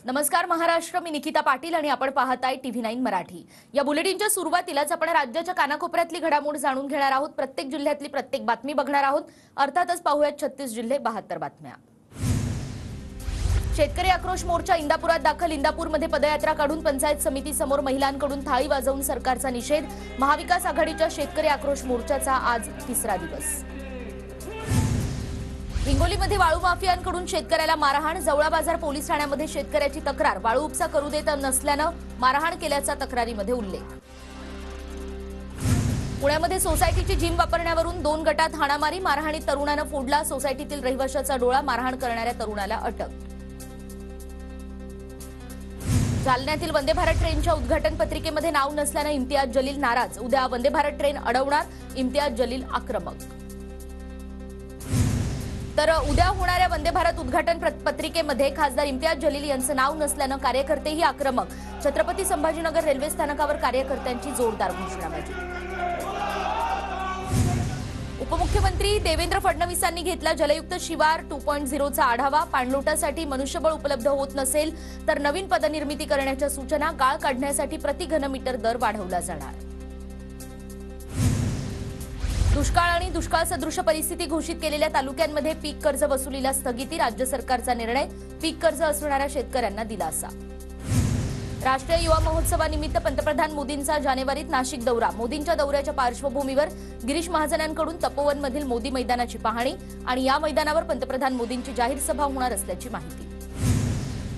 नमस्कार महाराष्ट्र, मी निकिता पाटील आणि आपण पाहताय TV9 मराठी। या बुलेटिनच्या सुरुवातीलाच आपण राज्याच्या कानाकोपऱ्यातली घडामोड जाणून घेणार आहोत। प्रत्येक जिल्ह्यातली प्रत्येक बातमी बघणार आहोत। अर्थातच पाहूयात 36 जिल्हे 72 बातम्या। शेतकरी आक्रोश मोर्चा इंदापुरात दाखल। इंदापूरमध्ये पदयात्रा काढून पंचायत समिती समोर महिलांकडून थाळी वाजवून सरकारचा निषेध। महाविकास आघाडीच्या शेतकरी आक्रोश मोर्चाचा आज तिसरा दिवस। हिंगोलीमध्ये वाळू माफियांकडून शेतकऱ्याला मारहाण। जवळा बाजार पोलीस ठाण्यामध्ये शेतकऱ्याची तक्रार, वाळू उपसा करू देत नसल्याने मारहाण केल्याचा तक्रारीमध्ये उल्लेख। पुण्यामध्ये सोसायटीची जिम वापरण्यावरून 2 गटात हाणामारी, मारहाणीत तरुणाने फोडला सोसायटीतील रहिवाशाचा डोळा, मारहाण करणाऱ्या तरुणाला अटक। जालन्यातील वंदे भारत ट्रेनच्या उद्घाटन पत्रिकेमध्ये नाव नसल्याने इम्तियाज जलील नाराज। उद्या वंदे भारत ट्रेन अडवणार, इम्तियाज जलील आक्रमक। तर उद्या होणाऱ्या वंदे भारत उद्घाटन पत्रिकेमध्ये खासदार इम्तियाज जलील यांचं नाव नसल्याने कार्यकर्तेही आक्रमक। छत्रपती संभाजीनगर रेल्वे स्थानकावर कार्यकर्त्यांची जोरदार घोषणाबाजी। उपमुख्यमंत्री देवेंद्र फडणवीसांनी घेतला जलयुक्त शिवार 2.0चा आढावा। पाणलोटासाठी मनुष्यबळ उपलब्ध होत नसेल तर नवीन पदनिर्मिती करण्याच्या सूचना। गाळ काढण्यासाठी प्रति घनमीटर दर वाढवला जाणार। दुष्काळ आणि दुष्काळ सदृश परिस्थिती घोषित केलेल्या तालुक्यांमध्ये पीक कर्ज वसुलीला स्थगिती। राज्य सरकारचा निर्णय, पीक कर्ज असणाऱ्या शेतकऱ्यांना दिलासा। राष्ट्रीय युवा महोत्सवानिमित्त पंतप्रधान मोदींचा जानेवारीत नाशिक दौरा। मोदींच्या दौऱ्याच्या पार्श्वभूमीवर गिरीश महाजनांकडून तपोवनमधील मोदी मैदानाची पाहणी आणि या मैदानावर पंतप्रधान मोदींची जाहीर सभा होणार असल्याची माहिती।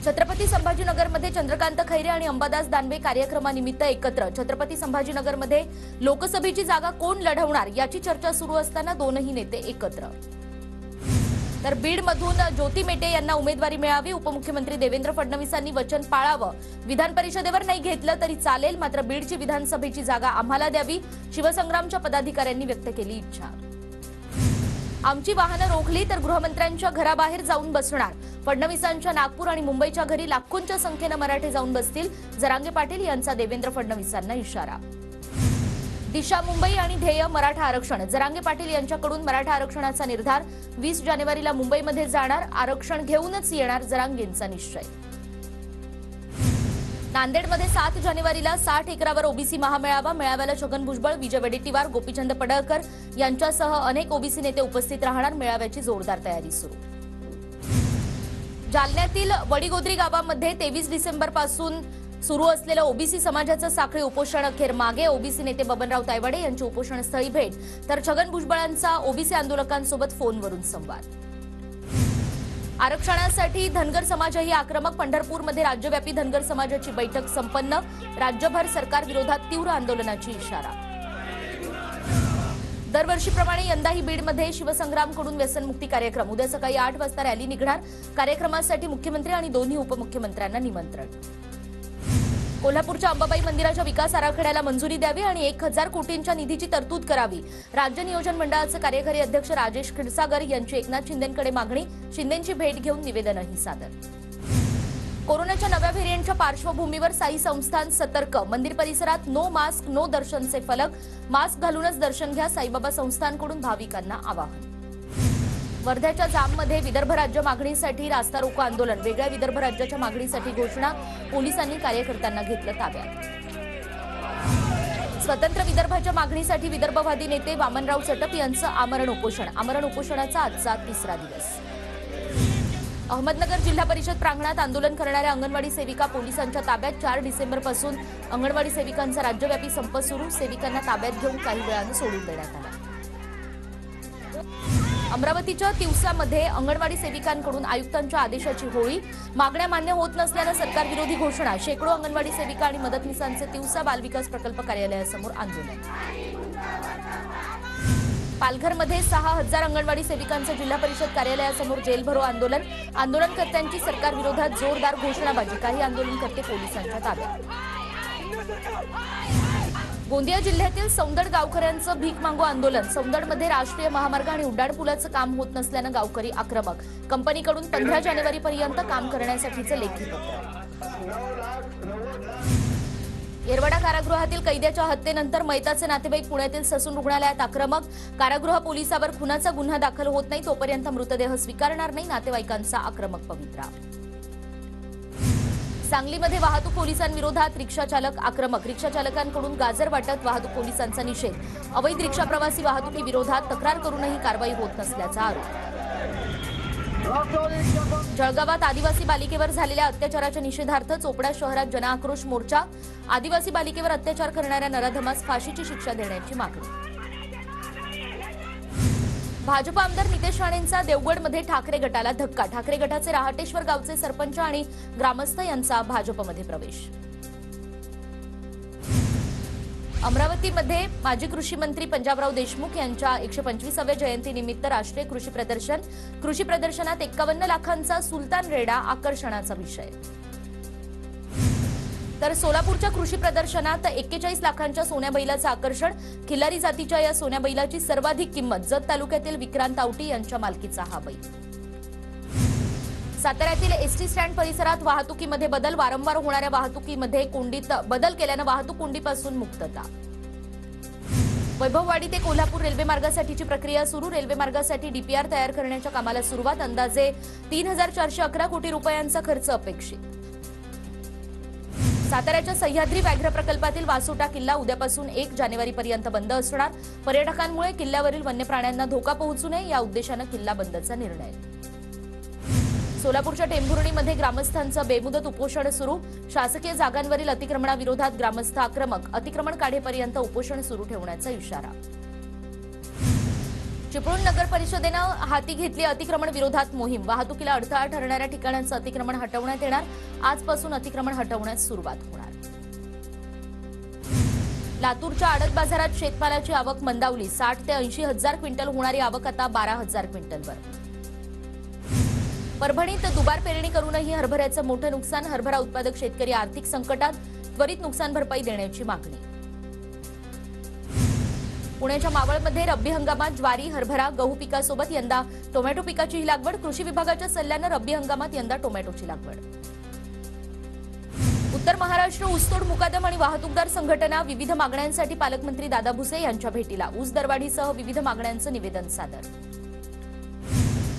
छत्रपती संभाजीनगरमध्ये चंद्रकांत खैरे आणि अंबादास दानवे कार्यक्रमानिमित्त एकत्र। छत्रपती संभाजीनगरमध्ये लोकसभेची जागा कोण लढवणार याची चर्चा सुरू असताना दोनही नेते एकत्र। तर बीडमधून ज्योती मेटे यांना उमेदवारी मिळावी। उपमुख्यमंत्री देवेंद्र फडणवीसांनी वचन पाळावं। विधान परिषदेवर नाही घेतलं तरी चालेल, मात्र बीडची विधानसभेची जागा आम्हाला द्यावी, शिवसंग्रामच्या पदाधिकाऱ्यांनी व्यक्त केली इच्छा। आमची वाहनं रोखली तर गृहमंत्र्यांच्या घराबाहेर जाऊन बसणार। फडणवीसांच्या नागपूर आणि मुंबईच्या घरी लाखोंच्या संख्येने मराठे जाऊन बसतील, जरांगे पाटील यांचा देवेंद्र फडणवीसांना इशारा। दिशा मुंबई आणि ध्येय मराठा आरक्षण। जरांगे पाटील यांच्याकडून मराठा आरक्षणाचा निर्धार। 20 जानेवारीला मुंबईमध्ये जाणार, आरक्षण घेऊनच येणार, जरांगेंचा निश्चय। नांदेडमध्ये 7 जानेवारीला 60 एकरावर ओबीसी महामेळावा। मेळाव्याला छगन भुजबळ, विजय वडेट्टीवार, गोपीचंद पडळकर यांच्यासह अनेक ओबीसी नेते उपस्थित राहणार। मेळाव्याची जोरदार तयारी सुरू। जालन्यातील वडीगोद्री गावामध्ये 23 डिसेंबरपासून सुरू असलेलं ओबीसी समाजाचं साखळी उपोषण अखेर मागे। ओबीसी नेते बबनराव तायवाडे यांची उपोषणस्थळी भेट, तर छगन भुजबळांचा ओबीसी आंदोलकांसोबत फोनवरून संवाद। आरक्षणासाठी धनगर समाजही आक्रमक। पंढरपूरमध्ये राज्यव्यापी धनगर समाजाची बैठक संपन्न। राज्यभर सरकार विरोधात तीव्र आंदोलनाची इशारा। दरवर्षीप्रमाणे यंदाही बीडमध्ये शिवसंग्रामकडून व्यसनमुक्ती कार्यक्रम। उद्या सकाळी 8 वाजता रॅली निघणार। कार्यक्रमासाठी मुख्यमंत्री आणि दोन्ही उपमुख्यमंत्र्यांना निमंत्रण। कोल्हापूरच्या अंबाबाई मंदिराच्या विकास आराखड्याला मंजुरी द्यावी आणि 1000 कोटींच्या निधीची तरतूद करावी। राज्य नियोजन मंडळाचे कार्यकारी अध्यक्ष राजेश क्षीरसागर यांची एकनाथ शिंदेंकडे मागणी। शिंदेंची भेट घेऊन निवेदनही सादर। कोरोनाच्या नव्या व्हेरियंटच्या पार्श्वभूमीवर साई संस्थान सतर्क। मंदिर परिसरात नो मास्क नो दर्शनचे फलक। मास्क घालूनच दर्शन घ्या, साईबाबा संस्थानकडून भाविकांना आवाहन। वर्ध्याच्या जाममध्ये विदर्भ राज्य मागणीसाठी रास्ता रोको आंदोलन। वेगळ्या विदर्भ राज्याच्या मागणीसाठी घोषणा। पोलिसांनी कार्यकर्त्यांना घेतलं ताब्यात। स्वतंत्र विदर्भाच्या मागणीसाठी विदर्भवादी नेते वामनराव चटप यांचं आमरण उपोषण। आमरण उपोषणाचा आजचा तिसरा दिवस। अहमदनगर जिल्हा परिषद प्रांगणात आंदोलन करणाऱ्या अंगणवाडी सेविका पोलिसांच्या ताब्यात। 4 डिसेंबरपासून अंगणवाडी सेविकांचा राज्यव्यापी संप सुरू। सेविकांना ताब्यात घेऊन काही वेळाने सोडून देण्यात आला। अमरावतीच्या तिवसामध्ये अंगणवाडी सेविकांकडून आयुक्तांच्या आदेशाची होळी। मागण्या मान्य होत नसल्याने सरकार विरोधी घोषणा। शेकडो अंगणवाडी सेविका आणि मदतनीसांचे तिवसा बालविकास प्रकल्प कार्यालयासमोर आंदोलन। पालघरमध्ये 6000 अंगणवाडी सेविकांचं जिल्हा परिषद कार्यालयासमोर जेलभरो आंदोलन। आंदोलनकर्त्यांची सरकार विरोधात जोरदार घोषणाबाजी। काही आंदोलनकर्ते पोलिसांच्या ताब्यात। गोंदिया जिल्ह्यातील सौंदड गावकऱ्यांचं भीक मागू आंदोलन। सौंदडमध्ये राष्ट्रीय महामार्ग आणि उड्डाणपुलाचं काम होत नसल्याने गावकरी आक्रमक। कंपनीकडून 15 जानेवारीपर्यंत काम करण्यासाठीचं लेखी पत्र। येरवडा कारागृहातील कैद्याच्या हत्येनंतर मैताचे नातेवाईक पुण्यातील ससून रुग्णालयात आक्रमक। कारागृह पोलिसावर खुनाचा गुन्हा दाखल होत नाही तोपर्यंत मृतदेह स्वीकारणार नाही, नातेवाईकांचा आक्रमक पवित्रा। सांगलीमध्ये वाहतूक पोलिसांविरोधात रिक्षा चालक आक्रमक. रिक्षा चालकांकडून गाजर वाटत वाहतूक पोलिसांचा निषेध. अवैध रिक्षा प्रवासी वाहतुकीविरोधात तक्रार करूनही कारवाई होत नसल्याचा आरोप. जळगावात आदिवासी बालिकेवर झालेल्या अत्याचाराच्या निषेधार्थ चोपडा शहरात जनआक्रोश मोर्चा. आदिवासी बालिकेवर अत्याचार करणाऱ्या नराधमास फाशीची शिक्षा देण्याची मागणी. भाजप आमदार नितेश राणेंचा देवगडमध्ये ठाकरे गटाला धक्का. ठाकरे गटाचे रहाटेश्वर गावचे सरपंच आणि ग्रामस्थ यांचा भाजपमध्ये प्रवेश. अमरावतीमध्ये माजी कृषी मंत्री पंजाबराव देशमुख यांच्या 125व्या जयंतीनिमित्त राष्ट्रीय कृषी प्रदर्शन. कृषी प्रदर्शनात 51 लाखांचा सुलतान रेडा आकर्षणाचा विषय. तर सोलापूरच्या कृषी प्रदर्शनात 41 लाखांच्या सोन्या बैलाचं आकर्षण. खिल्लारी जातीच्या या सोन्या बैलाची सर्वाधिक किंमत. जत तालुक्यातील विक्रांत आवटी यांच्या मालकीचा हा बैल. साताऱ्यातील एसटी स्टँड परिसरात वाहतुकीमध्ये बदल. वारंवार होणाऱ्या वाहतुकीमध्ये कोंडीत बदल केल्यानं वाहतूक कोंडीपासून मुक्तता. वैभववाडी ते कोल्हापूर रेल्वे मार्गासाठीची प्रक्रिया सुरू. रेल्वे मार्गासाठी डीपीआर तयार करण्याच्या कामाला सुरुवात. अंदाजे 3,411 कोटी रुपयांचा खर्च अपेक्षित. साताऱ्याच्या सह्याद्री व्याघ्र प्रकल्पातील वासोटा किल्ला उद्यापासून 1 जानेवारीपर्यंत बंद असणार. पर्यटकांमुळे किल्ल्यावरील वन्य प्राण्यांना धोका पोहोचू नये या उद्देशानं किल्ला बंदचा निर्णय. सोलापूरच्या टेंभुर्णीमध्ये ग्रामस्थांचं बेमुदत उपोषण सुरू. शासकीय जागांवरील अतिक्रमणाविरोधात ग्रामस्थ आक्रमक. अतिक्रमण काढेपर्यंत उपोषण सुरू ठेवण्याचा इशारा. चिपळूण नगर परिषदेनं हाती घेतली अतिक्रमण विरोधात मोहीम. वाहतुकीला अडथळा ठरणाऱ्या ठिकाणांचं अतिक्रमण हटवण्यात येणार. आजपासून अतिक्रमण हटवण्यास सुरुवात होणार. लातूरच्या आडत बाजारात शेतमालाची आवक मंदावली. 60 ते 80 हजार क्विंटल होणारी आवक आता 12,000 क्विंटलवर. परभणीत दुबार पेरणी करूनही हरभऱ्याचं मोठं नुकसान. हरभरा उत्पादक शेतकरी आर्थिक संकटात. त्वरित नुकसान भरपाई देण्याची मागणी. पुण्याच्या मावळमध्ये रब्बी हंगामात ज्वारी, हरभरा, गहू पिकासोबत यंदा टोमॅटो पिकाचीही लागवड. कृषी विभागाच्या सल्ल्यानं रब्बी हंगामात यंदा टोमॅटोची लागवड. उत्तर महाराष्ट्र ऊसतोड मुकादम आणि वाहतूकदार संघटना विविध मागण्यांसाठी पालकमंत्री दादा भुसे यांच्या भेटीला. ऊस दरवाढीसह विविध मागण्यांचं निवेदन सादर.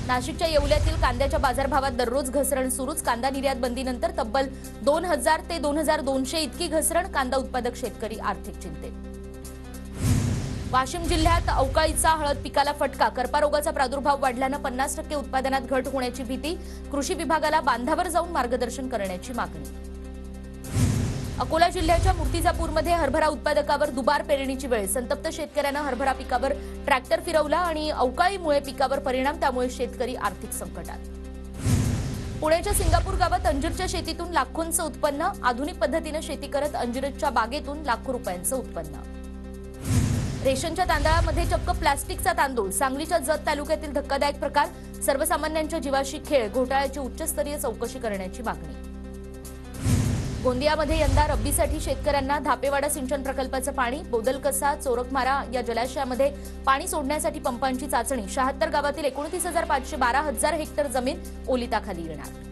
नाशिकच्या येवल्यातील कांद्याच्या बाजारभावात दररोज घसरण सुरूच. कांदा निर्यात बंदीनंतर तब्बल 2,000 ते 2,200 इतकी घसरण. कांदा उत्पादक शेतकरी आर्थिक चिंतेत. वाशिम जिल्ह्यात अवकाळीचा हळद पिकाला फटका. करपा रोगाचा प्रादुर्भाव वाढल्यानं 50% उत्पादनात घट होण्याची भीती. कृषी विभागाला बांधावर जाऊन मार्गदर्शन करण्याची मागणी. अकोला जिल्ह्याच्या मूर्तिजापूरमध्ये हरभरा उत्पादकावर दुबार पेरणीची वेळ. संतप्त शेतकऱ्यांना हरभरा पिकावर ट्रॅक्टर फिरवला आणि अवकाळीमुळे पिकावर परिणाम. त्यामुळे शेतकरी आर्थिक संकटात. पुण्याच्या सिंगापूर गावात अंजीरच्या शेतीतून लाखोंचं उत्पन्न. आधुनिक पद्धतीनं शेती करत अंजीरच्या बागेतून लाखो रुपयांचं उत्पन्न. रेशनच्या तांदळामध्ये चक्क प्लास्टिकचा तांदूळ. सांगलीच्या जत तालुक्यातील धक्कादायक प्रकार. सर्वसामान्यांच्या जीवाशी खेळ. घोटाळ्याची उच्चस्तरीय चौकशी करण्याची मागणी. गोंदियामध्ये यंदा रब्बीसाठी शेतकऱ्यांना धापेवाडा सिंचन प्रकल्पाचं पाणी. बोदलकसा, चोरकमारा या जलाशयामध्ये पाणी सोडण्यासाठी पंपांची चाचणी. 76 गावातील 29,512 हेक्टर जमीन ओलिताखाली येणार.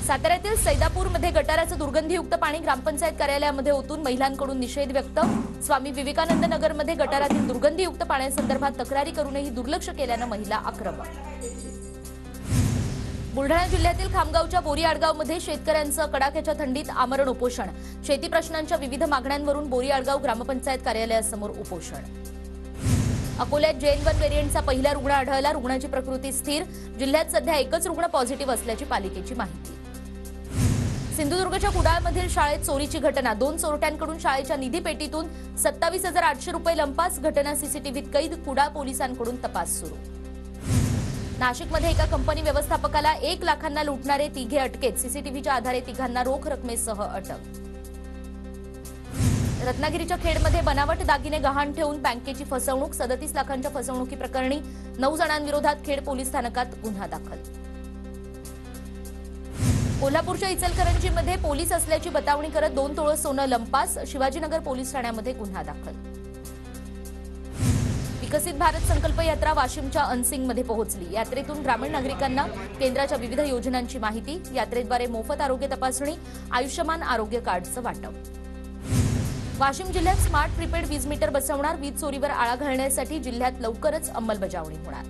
साताऱ्यातील सैदापूरमध्ये गटाराचं दुर्गंधीयुक्त पाणी. ग्रामपंचायत कार्यालयामध्ये ओतून महिलांकडून निषेध व्यक्त. स्वामी विवेकानंद नगरमध्ये गटारातील दुर्गंधीयुक्त पाण्यासंदर्भात तक्रारी करूनही दुर्लक्ष केल्यानं महिला आक्रमक. बुलढाणा जिल्ह्यातील खामगावच्या बोरी आडगावमध्ये शेतकऱ्यांचं कडाक्याच्या थंडीत आमरण उपोषण. शेती प्रश्नांच्या विविध मागण्यांवरून बोरी आडगाव ग्रामपंचायत कार्यालयासमोर उपोषण. अकोल्यात JN1 व्हेरियंटचा पहिला रुग्ण आढळला. रुग्णाची प्रकृती स्थिर. जिल्ह्यात सध्या एकच रुग्ण पॉझिटिव्ह असल्याची पालिकेची माहिती. सिंधुदुर्गच्या कुडाळमधील शाळेत चोरीची घटना. 2 चोरट्यांकडून शाळेच्या निधी पेटीतून 27,800 रुपये लंपास. घटना सीसीटीव्हीत कैद. कुडाळ पोलिसांकडून तपास सुरू. नाशिकमध्ये एका कंपनी व्यवस्थापकाला 1 लाखांना लुटणारे तिघे अटकेत. सीसीटीव्हीच्या आधारे तिघांना रोख रकमेसह अटक. रत्नागिरीच्या खेडमध्ये बनावट दागिने गहाण ठेवून बँकेची फसवणूक. 37 लाखांच्या फसवणुकीप्रकरणी 9 जणांविरोधात खेड पोलीस स्थानकात गुन्हा दाखल. कोल्हापूरच्या इचलकरंजीमध्ये पोलीस असल्याची बतावणी करत 2 तोळे सोनं लंपास. शिवाजीनगर पोलीस ठाण्यामध्ये गुन्हा दाखल. विकसित भारत संकल्प यात्रा वाशिमच्या अनसिंगमध्ये पोहोचली. यात्रेतून ग्रामीण नागरिकांना केंद्राच्या विविध योजनांची माहिती. यात्रेद्वारे मोफत आरोग्य तपासणी. आयुष्यमान आरोग्य कार्डचं वाटप. वाशिम जिल्ह्यात स्मार्ट प्रीपेड वीज मीटर बसवणार. वीज चोरीवर आळा घालण्यासाठी जिल्ह्यात लवकरच अंमलबजावणी होणार.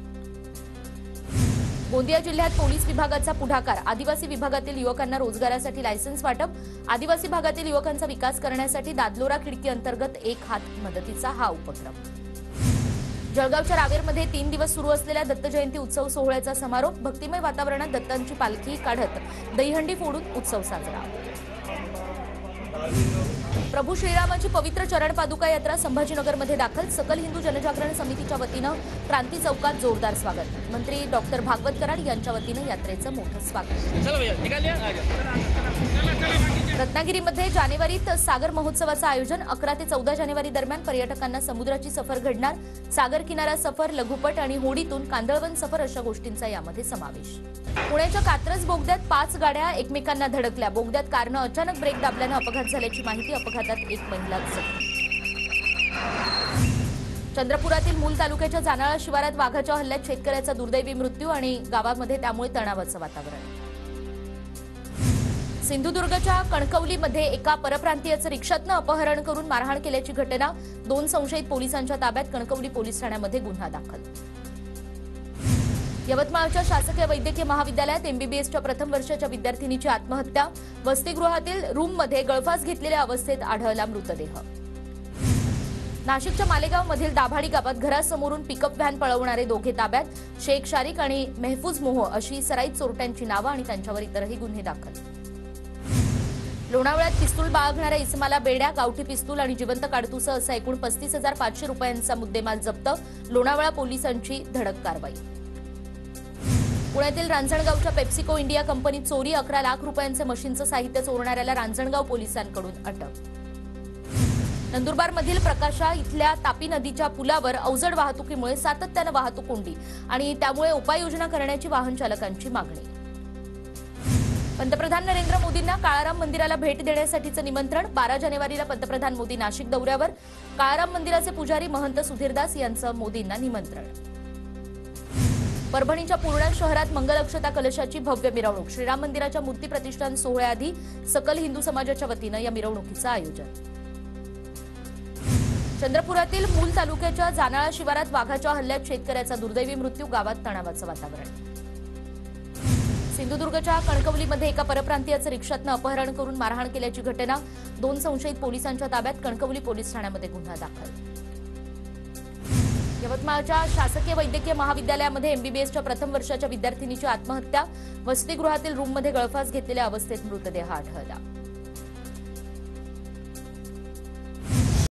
गोंदिया जिल्ह्यात पोलीस विभागाचा पुढाकार, आदिवासी विभागातील युवकांना रोजगारासाठी लायसन्स वाटप, आदिवासी भागातील युवकांचा विकास करण्यासाठी दादलोरा खिडकी अंतर्गत एक हात मदतीचा हा उपक्रम। जळगावच्या रावेरमध्ये 3 दिवस सुरू असलेल्या दत्त जयंती उत्सव सोहळ्याचा समारोप, भक्तिमय वातावरणात दत्तांची पालखी काढत दहीहंडी फोडून उत्सव साजरा। प्रभू श्रीरामाची पवित्र चरण पादुका यात्रा संभाजीनगरमध्ये दाखल, सकल हिंदू जनजागरण समितीच्या वतीनं क्रांती चौकात जोरदार स्वागत, मंत्री डॉक्टर भागवत कराड यांच्या वतीनं यात्रेचं मोठं स्वागत। रत्नागिरीमध्ये जानेवारीत सागर महोत्सवाचं आयोजन, 11 ते 14 जानेवारी दरम्यान पर्यटकांना समुद्राची सफर घडणार, सागर किनारा सफर, लघुपट आणि होडीतून कांदळवन सफर अशा गोष्टींचा यामध्ये समावेश। पुण्याच्या कात्रज बोगद्यात 5 गाड्या एकमेकांना धडकल्या, बोगद्यात कारनं अचानक ब्रेक दाबल्यानं अपघात झाल्याची माहिती, अपघातात एक महिला जखमी। चंद्रपुरातील मूल तालुक्याच्या जानाळा शिवारात वाघाच्या हल्ल्यात शेतकऱ्याचा दुर्दैवी मृत्यू आणि गावामध्ये त्यामुळे तणावाचं वातावरण। सिंधुदुर्गच्या कणकवलीमध्ये एका परप्रांतीयाचं रिक्षातनं अपहरण करून मारहाण केल्याची घटना, 2 संशयित पोलिसांच्या ताब्यात, कणकवली पोलीस ठाण्यामध्ये गुन्हा दाखल। यवतमाळच्या शासकीय वैद्यकीय महाविद्यालयात एमबीबीएसच्या प्रथम वर्षाच्या विद्यार्थिनीची आत्महत्या, वसतिगृहातील रूममध्ये गळफास घेतलेल्या अवस्थेत आढळला मृतदेह। नाशिकच्या मालेगावमधील दाभाडी गावात घरासमोरून पिकअप व्हॅन पळवणारे दोघे ताब्यात, शेख शारिक आणि मेहफूज मोह अशी सराईत चोरट्यांची नावं आणि त्यांच्यावर इतरही गुन्हे दाखल। लोणावळ्यात पिस्तूल बाळगणाऱ्या इसमाला बेड्या, गावठी पिस्तूल आणि जिवंत काडतुसं असा एकूण 35,500 रुपयांचा मुद्देमाल जप्त, लोणावळा पोलिसांची धडक कारवाई। पुण्यातील रांजणगावच्या पेप्सिको इंडिया कंपनीत चोरी, 11 लाख रुपयांचे मशीनचं साहित्य चोरणाऱ्याला रांजणगाव पोलिसांकडून अटक। नंदुरबारमधील प्रकाशा इथल्या तापी नदीच्या पुलावर अवजड वाहतुकीमुळे सातत्यानं वाहतूक कोंडी आणि त्यामुळे उपाययोजना करण्याची वाहन चालकांची मागणी। पंतप्रधान नरेंद्र मोदींना काळाराम मंदिराला भेट देण्यासाठीचं निमंत्रण, 12 जानेवारीला पंतप्रधान मोदी नाशिक दौऱ्यावर, काळाराम मंदिराचे पुजारी महंत सुधीरदास यांचं मोदींना निमंत्रण। परभणीच्या पूर्णा शहरात मंगलअक्षता कलशाची भव्य मिरवणूक, श्रीराम मंदिराच्या मूर्ती प्रतिष्ठान सोहळ्याआधी सकल हिंदू समाजाच्या वतीनं या मिरवणुकीचं आयोजन। चंद्रपुरातील मूल तालुक्याच्या जानाळा शिवारात वाघाच्या हल्ल्यात शेतकऱ्याचा दुर्दैवी मृत्यू, गावात तणावाचं वातावरण। सिंधुदुर्गच्या कणकवलीमध्ये एका परप्रांतीयाचं रिक्षातनं अपहरण करून मारहाण केल्याची घटना, 2 संशयित पोलिसांच्या ताब्यात, कणकवली पोलीस ठाण्यामध्ये गुन्हा दाखल। यवतमाळच्या शासकीय वैद्यकीय महाविद्यालयामध्ये एमबीबीएसच्या प्रथम वर्षाच्या विद्यार्थिनीची आत्महत्या, वसतिगृहातील रूममध्ये गळफास घेतलेल्या अवस्थेत मृतदेह आढळला।